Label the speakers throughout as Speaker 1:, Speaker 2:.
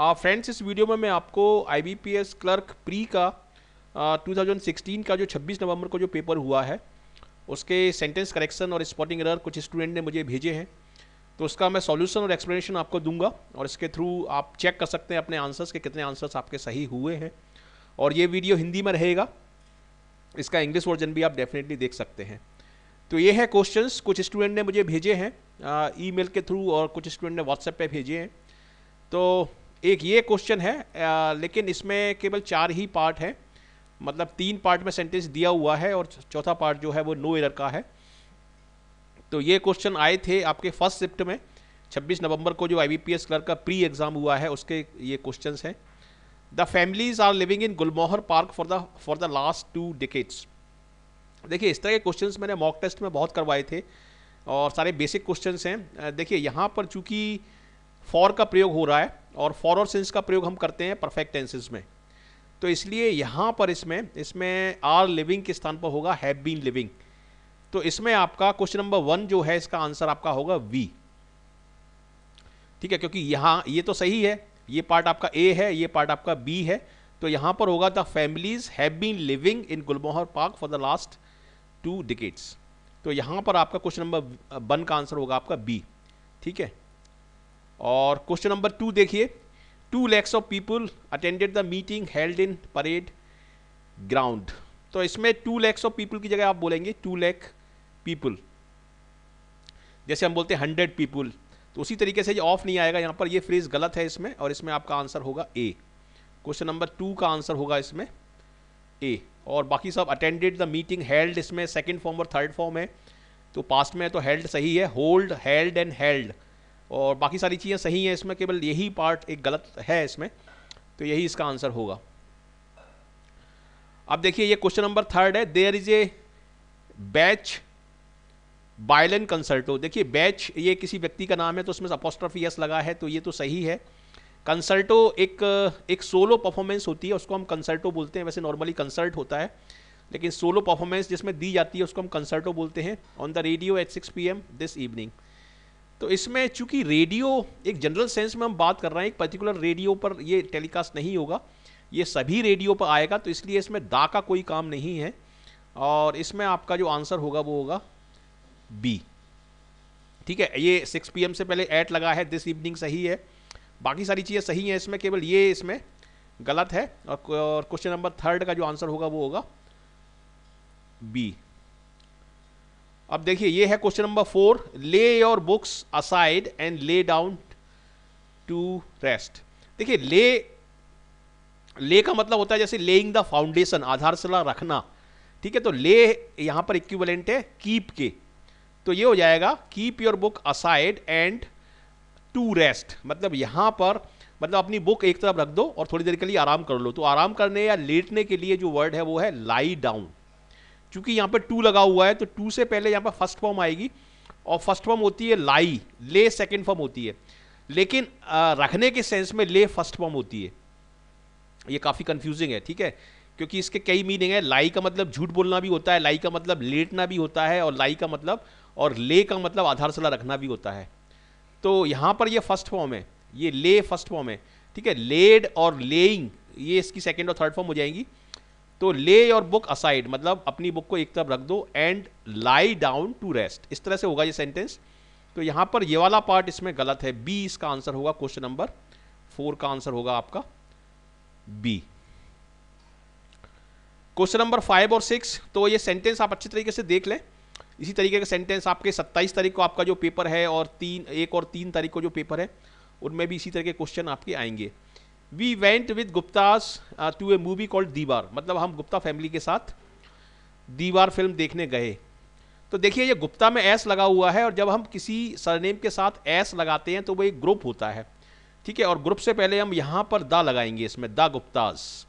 Speaker 1: Friends, इस video में मैं आपको IBPS क्लर्क प्री का 2016 का जो 26 नवंबर को जो पेपर हुआ है उसके सेंटेंस करेक्शन और स्पॉटिंग एरर कुछ स्टूडेंट ने मुझे भेजे हैं, तो उसका मैं सॉल्यूशन और एक्सप्लेनेशन आपको दूंगा और इसके थ्रू आप चेक कर सकते हैं अपने आंसर्स के कितने आंसर्स आपके सही हुए हैं। और ये वीडियो हिंदी में रहेगा, इसका इंग्लिश वर्जन भी आप डेफिनेटली देख सकते हैं। तो ये है क्वेश्चंस, कुछ स्टूडेंट ने मुझे भेजे हैं ईमेल के थ्रू और कुछ स्टूडेंट ने व्हाट्सएप पे भेजे हैं। तो एक ये क्वेश्चन है, लेकिन इसमें केवल 4 ही पार्ट हैं, मतलब 3 पार्ट में सेंटेंस दिया हुआ है और चौथा पार्ट जो है वो नो एरर का है। तो ये क्वेश्चन आए थे आपके फर्स्ट शिफ्ट में 26 नवंबर को जो IBPS क्लर्क का प्री एग्जाम हुआ है उसके ये क्वेश्चंस हैं। The families are living in Gulmohar park for the last 2 decades. देखिए, इस तरह के क्वेश्चंस मैंने मॉक टेस्ट में बहुत करवाए थे और सारे बेसिक क्वेश्चंस हैं। देखिए, यहाँ पर चूंकि फॉर का प्रयोग हो रहा है और फॉर और सिंस का प्रयोग हम करते हैं परफेक्ट टेंसेस में, तो इसलिए यहाँ पर इसमें आर लिविंग के स्थान पर होगा हैव बीन लिविंग। तो इसमें आपका क्वेश्चन नंबर 1 जो है इसका आंसर आपका होगा वी। ठीक है, क्योंकि यहाँ ये तो सही है, ये पार्ट आपका ए है, ये पार्ट आपका बी है, तो यहाँ पर होगा the families have been living in Gulmohar park for the last 2 decades. तो यहाँ पर आपका क्वेश्चन नंबर 1 का आंसर होगा आपका बी। ठीक है, और क्वेश्चन नंबर 2 देखिए, 2 lakhs of people attended the meeting held in parade ground। तो इसमें 2 lakhs of people की जगह आप बोलेंगे 2 lakh people, जैसे हम बोलते हैं 100 people, तो उसी तरीके से ये ऑफ नहीं आएगा, यहाँ पर ये फ्रेज गलत है इसमें, और इसमें आपका आंसर होगा ए। क्वेश्चन नंबर 2 का आंसर होगा इसमें ए। और बाकी सब अटेंडेड द मीटिंग, हेल्ड इसमें सेकंड फॉर्म और थर्ड फॉर्म है, तो पास्ट में है तो हेल्ड सही है, होल्ड, हेल्ड एंड हेल्ड, और बाकी सारी चीज़ें सही हैं इसमें, केवल यही पार्ट एक गलत है इसमें, तो यही इसका आंसर होगा। अब देखिए, ये क्वेश्चन नंबर 3 है, there is a Bach violin concerto. देखिए, बैच ये किसी व्यक्ति का नाम है तो उसमें अपॉस्ट्रोफी एस लगा है, तो ये तो सही है। कंसर्टो एक सोलो परफॉर्मेंस होती है, उसको हम कंसर्टो बोलते हैं। वैसे नॉर्मली कंसर्ट होता है, लेकिन सोलो परफॉर्मेंस जिसमें दी जाती है उसको हम कंसर्टो बोलते हैं। On the radio at 6 PM this evening. तो इसमें चूंकि रेडियो एक जनरल सेंस में हम बात कर रहे हैं, एक पर्टिकुलर रेडियो पर ये टेलीकास्ट नहीं होगा, ये सभी रेडियो पर आएगा, तो इसलिए इसमें दा का कोई काम नहीं है, और इसमें आपका जो आंसर होगा वो होगा बी। ठीक है, ये 6 PM से पहले एट लगा है, दिस इवनिंग सही है, बाकी सारी चीज़ें सही हैं इसमें, केवल ये इसमें गलत है। और क्वेश्चन नंबर 3 का जो आंसर होगा वो होगा बी। अब देखिए, ये है question number 4, lay your books aside and lay down to rest. देखिए, ले का मतलब होता है जैसे लेइंग द फाउंडेशन, आधारशिला रखना। ठीक है, तो ले यहां पर इक्विवेलेंट है कीप के, तो ये हो जाएगा keep your book aside and to rest. मतलब यहां पर अपनी बुक एक तरफ रख दो और थोड़ी देर के लिए आराम कर लो। तो आराम करने या लेटने के लिए जो वर्ड है वो है लाई डाउन। चूंकि यहाँ पर 2 लगा हुआ है तो 2 से पहले यहाँ पर फर्स्ट फॉर्म आएगी, और फर्स्ट फॉर्म होती है लाई, ले सेकंड फॉर्म होती है, लेकिन रखने के सेंस में ले फर्स्ट फॉर्म होती है। ये काफ़ी कंफ्यूजिंग है, ठीक है, क्योंकि इसके कई मीनिंग है। लाई का मतलब झूठ बोलना भी होता है, लाई का मतलब लेटना भी होता है, और लाई का मतलब और ले का मतलब आधारशिला रखना भी होता है। तो यहाँ पर ये फर्स्ट फॉर्म है, ये ले फर्स्ट फॉर्म है। ठीक है, लेड और लेइंग ये इसकी सेकेंड और थर्ड फॉर्म हो जाएंगी। तो ले योर बुक असाइड मतलब अपनी बुक को एक तरफ रख दो, and lie down to rest, इस तरह से होगा ये सेंटेंस। तो यहां पर ये वाला पार्ट इसमें गलत है, बी इसका आंसर होगा। क्वेश्चन नंबर 4 का आंसर होगा आपका बी। क्वेश्चन नंबर 5 और 6, तो ये सेंटेंस आप अच्छी तरीके से देख लें। इसी तरीके का सेंटेंस आपके 27 तारीख को आपका जो पेपर है और 1 और 3 तारीख को जो पेपर है उनमें भी इसी तरह के क्वेश्चन आपके आएंगे। We went with Guptas to a movie called Deewar, मतलब हम गुप्ता फैमिली के साथ दीवार फिल्म देखने गए। तो देखिए, ये गुप्ता में एस लगा हुआ है, और जब हम किसी सरनेम के साथ एस लगाते हैं तो वो एक ग्रुप होता है। ठीक है, और ग्रुप से पहले हम यहाँ पर दा लगाएंगे, इसमें द गुप्तास,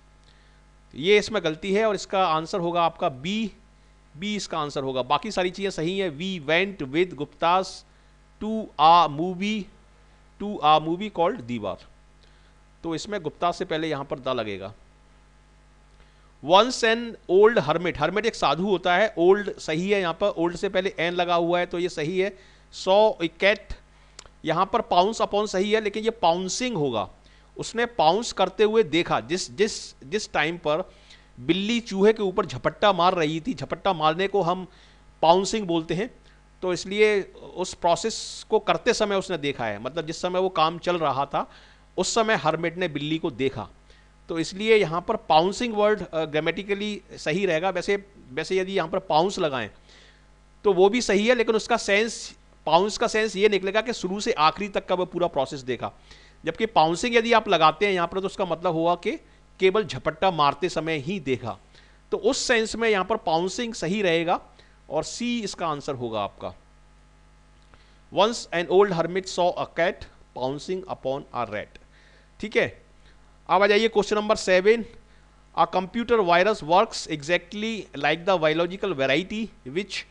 Speaker 1: ये इसमें गलती है और इसका आंसर होगा आपका बी। बी इसका आंसर होगा, बाकी सारी चीज़ें सही हैं। We went with Guptas to a movie called Deewar, तो इसमें गुप्ता से पहले यहां पर दा लगेगा। Once an old hermit, hermit एक साधु होता है, ओल्ड सही है, यहां पर ओल्ड से पहले एन लगा हुआ है तो ये सही है। सॉ ए कैट, यहां पर पाउंस अपॉन सही है, लेकिन ये पाउंसिंग होगा, उसने पाउंस करते हुए देखा। जिस जिस जिस टाइम पर बिल्ली चूहे के ऊपर झपट्टा मार रही थी, झपट्टा मारने को हम पाउंसिंग बोलते हैं, तो इसलिए उस प्रोसेस को करते समय उसने देखा है, मतलब जिस समय वो काम चल रहा था उस समय हर्मिट ने बिल्ली को देखा। तो इसलिए यहाँ पर पाउंसिंग वर्ड ग्रामेटिकली सही रहेगा। वैसे वैसे यदि यहाँ पर पाउंस लगाएं तो वो भी सही है, लेकिन उसका सेंस, पाउंस का सेंस ये निकलेगा कि शुरू से आखिरी तक का वो पूरा प्रोसेस देखा। जबकि पाउंसिंग यदि आप लगाते हैं यहाँ पर तो उसका मतलब हुआ कि केवल झपट्टा मारते समय ही देखा। तो उस सेंस में यहाँ पर पाउंसिंग सही रहेगा और सी इसका आंसर होगा आपका। Once an old hermit saw a cat pouncing upon a rat. ठीक है, अब आ जाइए question number 7। A computer virus works exactly like the biological variety which.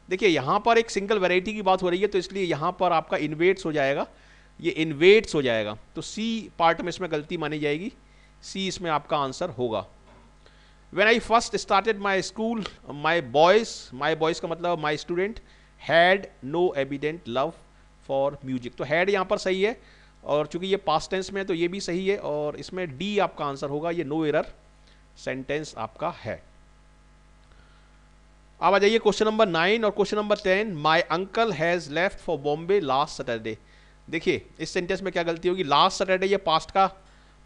Speaker 1: देखिए यहाँ पर एक सिंगल वेराइटी की बात हो रही है, तो इसलिए यहाँ पर आपका इन्वेट्स हो जाएगा, ये इन्वेट्स हो जाएगा, तो सी पार्ट में इसमें गलती मानी जाएगी, सी इसमें आपका आंसर होगा। When I first started my school, my boys का मतलब my student had no evident love for music। तो had यहाँ पर सही है, और चूंकि ये past tense में है तो ये भी सही है, और इसमें डी आपका आंसर होगा, ये नो एरर सेंटेंस आपका है। अब आ जाइए क्वेश्चन नंबर 9 और question number 10। My uncle has left for Bombay last Saturday. देखिए इस सेंटेंस में क्या गलती होगी, लास्ट सैटरडे ये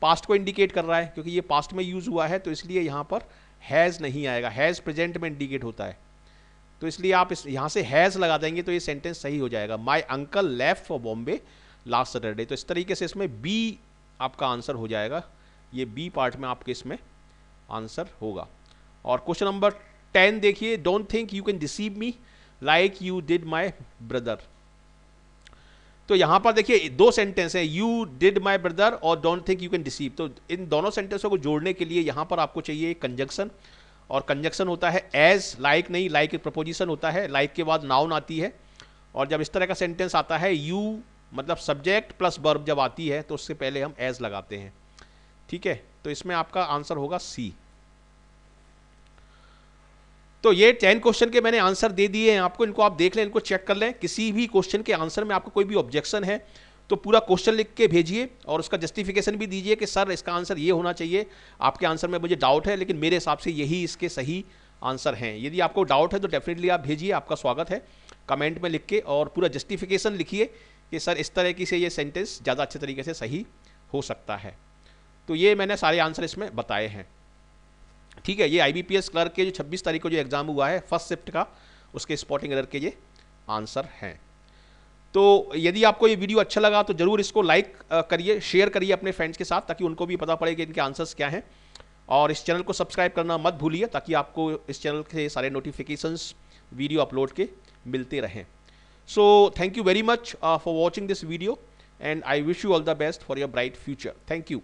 Speaker 1: पास्ट को इंडिकेट कर रहा है, क्योंकि ये पास्ट में यूज हुआ है, तो इसलिए यहाँ पर हैज़ नहीं आएगा, हैज़ प्रेजेंट में इंडिकेट होता है, तो इसलिए आप इस यहाँ से हैज़ लगा देंगे तो ये सेंटेंस सही हो जाएगा। My uncle left for Bombay last Saturday. तो इस तरीके से इसमें बी आपका आंसर हो जाएगा, ये बी पार्ट में आपके इसमें आंसर होगा। और क्वेश्चन नंबर 10 देखिए, don't think you can deceive me like you did my brother. तो यहां पर देखिए दो सेंटेंस है, यू डिड माई ब्रदर और don't think you can deceive. तो इन दोनों सेंटेंसों को जोड़ने के लिए यहां पर आपको चाहिए कंजंक्शन, और कंजंक्शन होता है एज, लाइक नहीं, लाइक प्रपोजिशन होता है, लाइक के बाद नाउन आती है, और जब इस तरह का सेंटेंस आता है यू मतलब सब्जेक्ट प्लस वर्ब जब आती है तो उससे पहले हम एज लगाते हैं। ठीक है, तो इसमें आपका आंसर होगा सी। तो ये 10 क्वेश्चन के मैंने आंसर दे दिए हैं आपको, इनको आप देख लें, इनको चेक कर लें। किसी भी क्वेश्चन के आंसर में आपको कोई भी ऑब्जेक्शन है तो पूरा क्वेश्चन लिख के भेजिए, और उसका जस्टिफिकेशन भी दीजिए कि सर इसका आंसर ये होना चाहिए, आपके आंसर में मुझे डाउट है लेकिन मेरे हिसाब से यही इसके सही आंसर हैं। यदि आपको डाउट है तो डेफिनेटली आप भेजिए, आपका स्वागत है, कमेंट में लिख के, और पूरा जस्टिफिकेशन लिखिए कि सर इस तरह से ये सेंटेंस ज़्यादा अच्छे तरीके से सही हो सकता है। तो ये मैंने सारे आंसर इसमें बताए हैं। ठीक है, ये IBPS क्लर्क के जो 26 तारीख को जो एग्जाम हुआ है फर्स्ट शिफ्ट का, उसके स्पॉटिंग एरर के ये आंसर हैं। तो यदि आपको ये वीडियो अच्छा लगा तो जरूर इसको लाइक करिए, शेयर करिए अपने फ्रेंड्स के साथ, ताकि उनको भी पता पड़े कि इनके आंसर्स क्या हैं, और इस चैनल को सब्सक्राइब करना मत भूलिए, ताकि आपको इस चैनल के सारे नोटिफिकेशंस वीडियो अपलोड के मिलते रहें। So thank you very much for watching this video, and I wish you all the best for your bright future. Thank you.